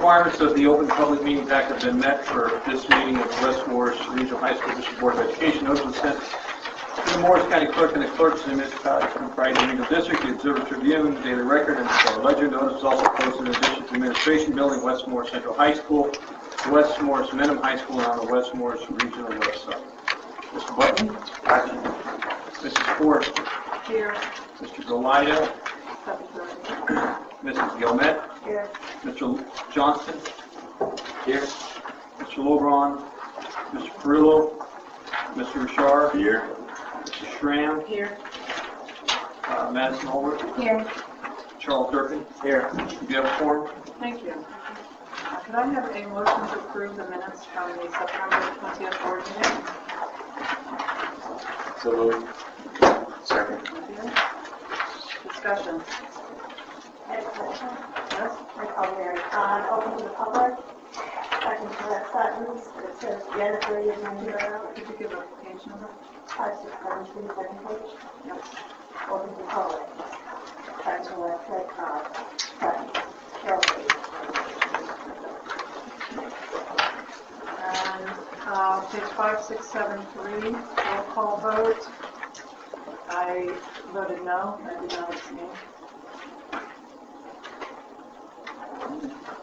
requirements of the Open Public Meetings Act have been met for this meeting of West Morris Regional High School District Board of Education. Notice was sent to the Morris County Clerk and the clerks in the municipalities comprising the Regional District, the Observer Tribune, the Daily Record, and the Star Ledger. Notice was also posted in addition to the Administration Building, West Morris Central High School, West Morris Mendham High School, and on the West Morris Regional website. Mr. Button? Mrs. Forrester? Here. Mr. Galida? Mrs. Gilmet? Here. Mr. Johnston? Here. Mr. Lobron? Mr. Perillo? Mr. Richard? Here. Mr. Schramm? Here. Madison Holbert? Here. Charles Durkin? Here. Do you have a form? Thank you. Could I have a motion to approve the minutes from the September 20th board meeting? So moved. Second. Thank you. Discussion. Yes? Yes? Open to the public. Second to that sentence, it says Jennifer is Mandela. Could you give a page number? 5673, second page. Yes. Open to the public. Second to that sentence. Carefully. And page 5673, roll call vote. I voted no. I did not abstain.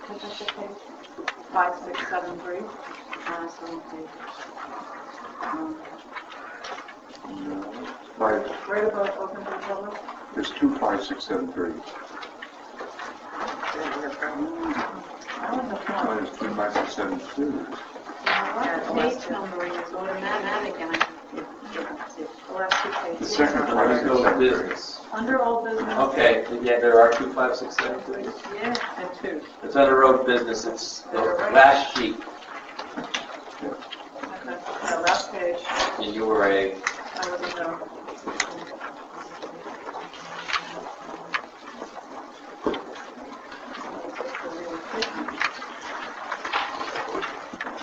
Which is the page? 5673. Five. Right above open to the public. There's 25673. I don't have one. There's 25672. Page numbering is automatic, and The last two The pages. second one is Under business. Under old business. Okay, yeah, there are 2, 5, 6, 7, 3. Yeah, and two. It's under road business, it's the last sheet, Okay. The last page. and you were a, I wasn't know.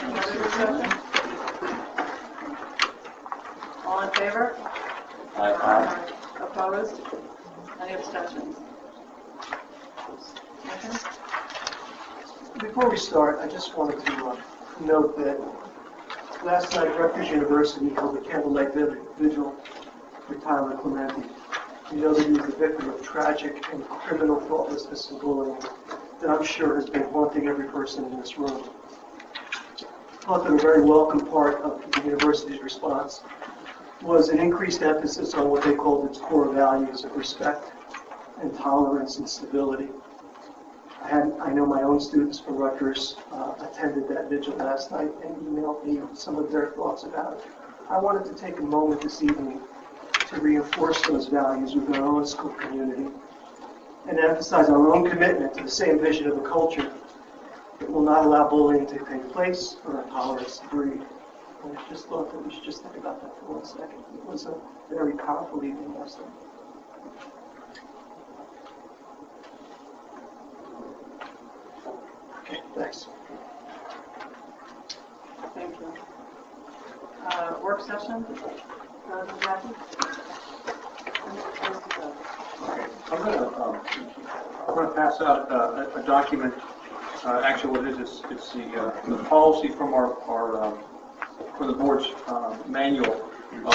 Any other discussion? All in favor? Opposed? Any abstentions? Okay. Before we start, I just wanted to note that last night Rutgers University held a candlelight vigil for Tyler Clementi. We know that he was the victim of tragic and criminal thoughtlessness and bullying that I'm sure has been haunting every person in this room. I thought that a very welcome part of the university's response was an increased emphasis on what they called its core values of respect and tolerance and stability. I know my own students from Rutgers attended that vigil last night and emailed me some of their thoughts about it. I wanted to take a moment this evening to reinforce those values within our own school community and emphasize our own commitment to the same vision of a culture that will not allow bullying to take place or intolerance to breed. And I just thought that we should just think about that for 1 second. It was a very powerful evening last night. Okay, thanks. Thank you. Work session? Jackie? I'm going to pass out a document. Actually, what it is, it's the policy from our for the board's manual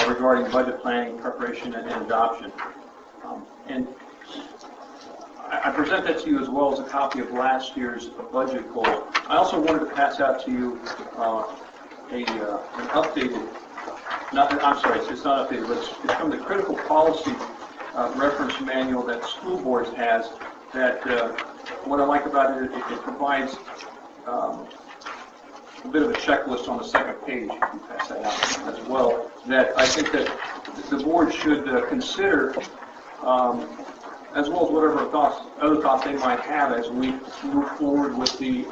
regarding budget planning, preparation, and adoption. And I present that to you as well as a copy of last year's budget goal. I also wanted to pass out to you an updated, I'm sorry, it's not updated, but it's from the critical policy reference manual that school boards has. That what I like about it, it provides a bit of a checklist on the second page. You can pass that out as well. That I think that the board should consider, as well as whatever other thoughts they might have as we move forward with the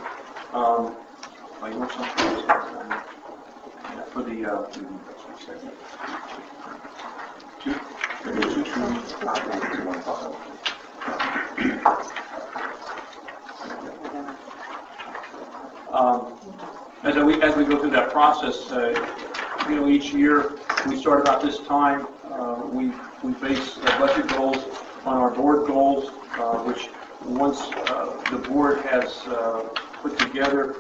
for the as we go through that process, each year we start about this time. We base budget goals on our board goals, which once the board has put together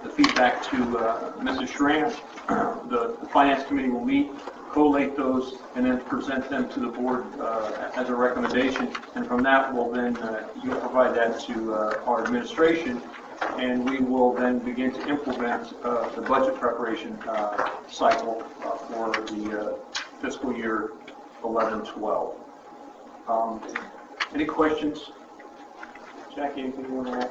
the feedback to Mrs. Schramm, the Finance Committee will meet, collate those, and then present them to the board as a recommendation. And from that, we'll then, you'll provide that to our administration, and we will then begin to implement the budget preparation cycle for the fiscal year 11-12. Any questions? Jackie, anything you want to add?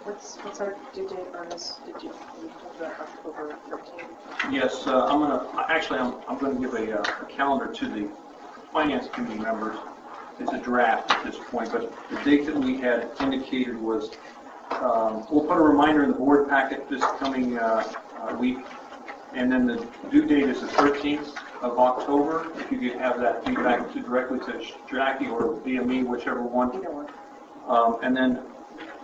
What's our due date on this? Did you talk about October 13th? Yes, I'm going to give a calendar to the Finance Committee members. It's a draft at this point, but the date that we had indicated was, we'll put a reminder in the board packet this coming week, and then the due date is the 13th of October. If you could have that feedback directly to Jackie or via me, whichever one. Either one. And then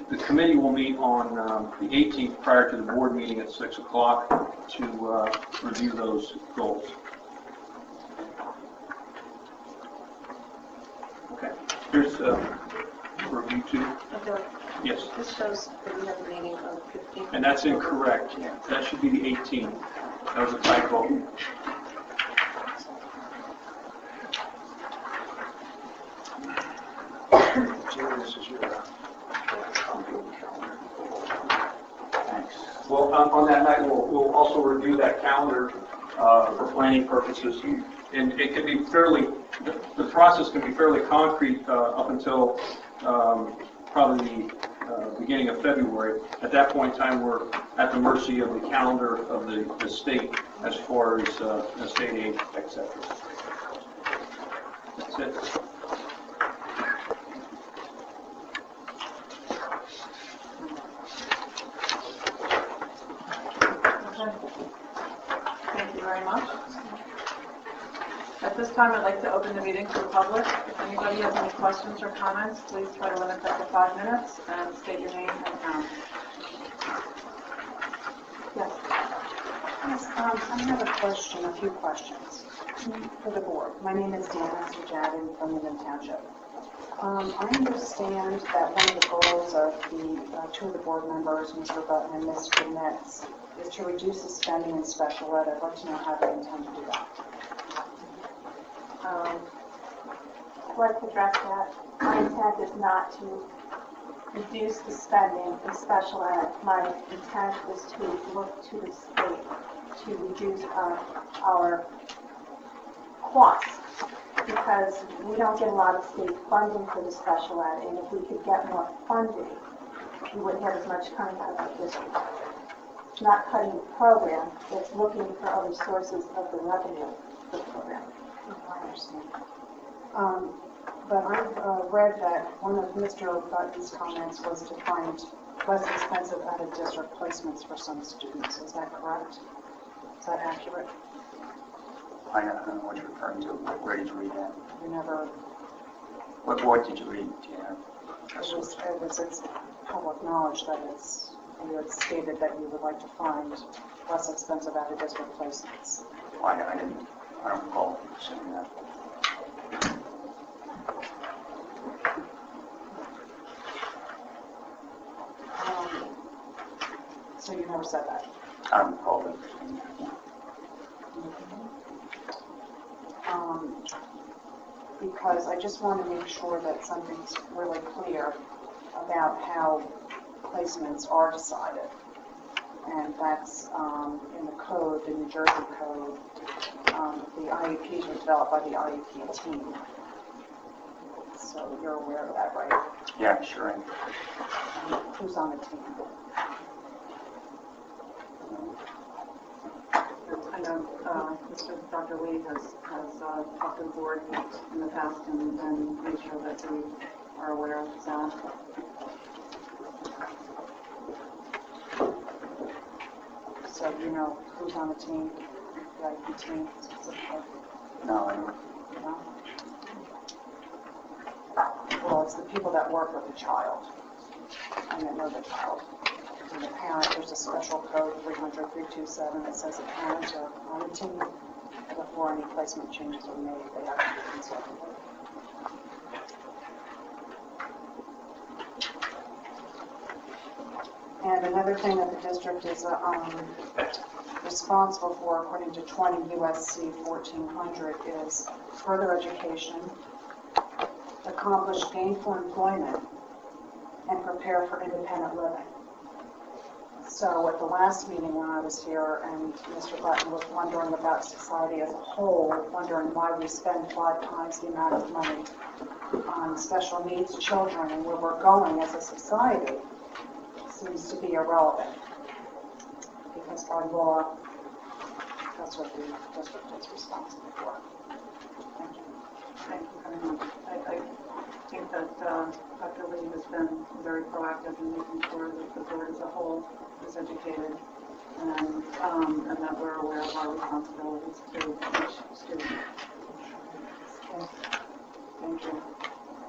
the committee will meet on the 18th prior to the board meeting at 6 o'clock to review those goals. Okay. Here's review 2. Okay. Yes. This shows that we have a meeting on the 15th. And that's incorrect. That should be the 18th. That was a typo. Well, on that night, we'll also review that calendar for planning purposes. And it can be fairly, the process can be fairly concrete up until probably the beginning of February. At that point in time, we're at the mercy of the calendar of the state as far as the state aid, etc. That's it. Thank you very much. At this time, I'd like to open the meeting to the public. If anybody has any questions or comments, please try to limit that to 5 minutes and state your name and town. Yes. Yes, I have a question, a few questions for the board. My name is Dana Sajadin from Mendham Township. I understand that one of the goals of the two of the board members, Mr. Button and Mr. Metz, is to reduce the spending in special ed. I'd like to know how they intend to do that. I'd like to address that. My intent is not to reduce the spending in special ed. My intent is to look to the state to reduce our costs, because we don't get a lot of state funding for the special ed, and if we could get more funding, we wouldn't have as much coming out of the district. It's not cutting the program, it's looking for other sources of the revenue for the program. I understand. But I've read that one of Mr. Button's comments was to find less expensive out-of-district placements for some students. Is that correct? Is that accurate? I don't know what you're referring to. Where did you read that? You never... What did you read? Yeah. It's public knowledge that you had stated that you would like to find less expensive out-of-district placements. I don't recall saying that. So you never said that? I don't recall that. Because I just want to make sure that something's really clear about how placements are decided. And that's in the code, the New Jersey code. The IEPs were developed by the IEP team. So you're aware of that, right? Yeah, sure. Who's on the team? I know Dr. Lee has talked to the board in the past and made sure that we are aware of that. So you know who's on the team, the IEP team specifically? No, I don't. No? Well, it's the people that work with the child and that know the child. And the parent, there's a special code 300-327 that says the parents are on the team before any placement changes are made. They have to be consulted. And another thing that the district is responsible for, according to 20 USC 1400, is further education, accomplish gainful employment, and prepare for independent living. So at the last meeting when I was here and Mr. Button was wondering about society as a whole, wondering why we spend 5 times the amount of money on special needs children and where we're going as a society, seems to be irrelevant. Because by law, that's what the district is responsible for. Thank you. Thank you very much. I think that Dr. Lee has been very proactive in making sure that the board as a whole is educated and that we're aware of our responsibilities to each student. Okay. Thank you.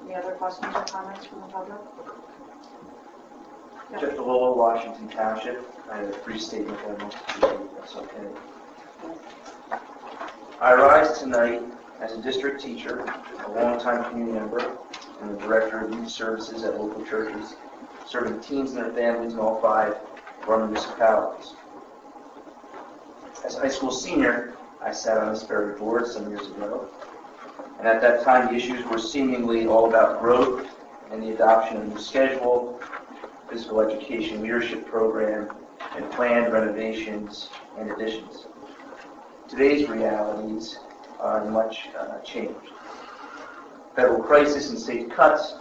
Any other questions or comments from the public? Yeah. Jeff DeLillo, Washington Township. I have a brief statement that I want to make, if that's okay. I rise tonight as a district teacher, a longtime community member, and the director of youth services at local churches, serving teens and their families in all 5 of our municipalities. As a high school senior, I sat on this very board some years ago, and at that time the issues were seemingly all about growth and the adoption of a new schedule, physical education leadership program, and planned renovations and additions. Today's realities are much changed. Federal crisis and state cuts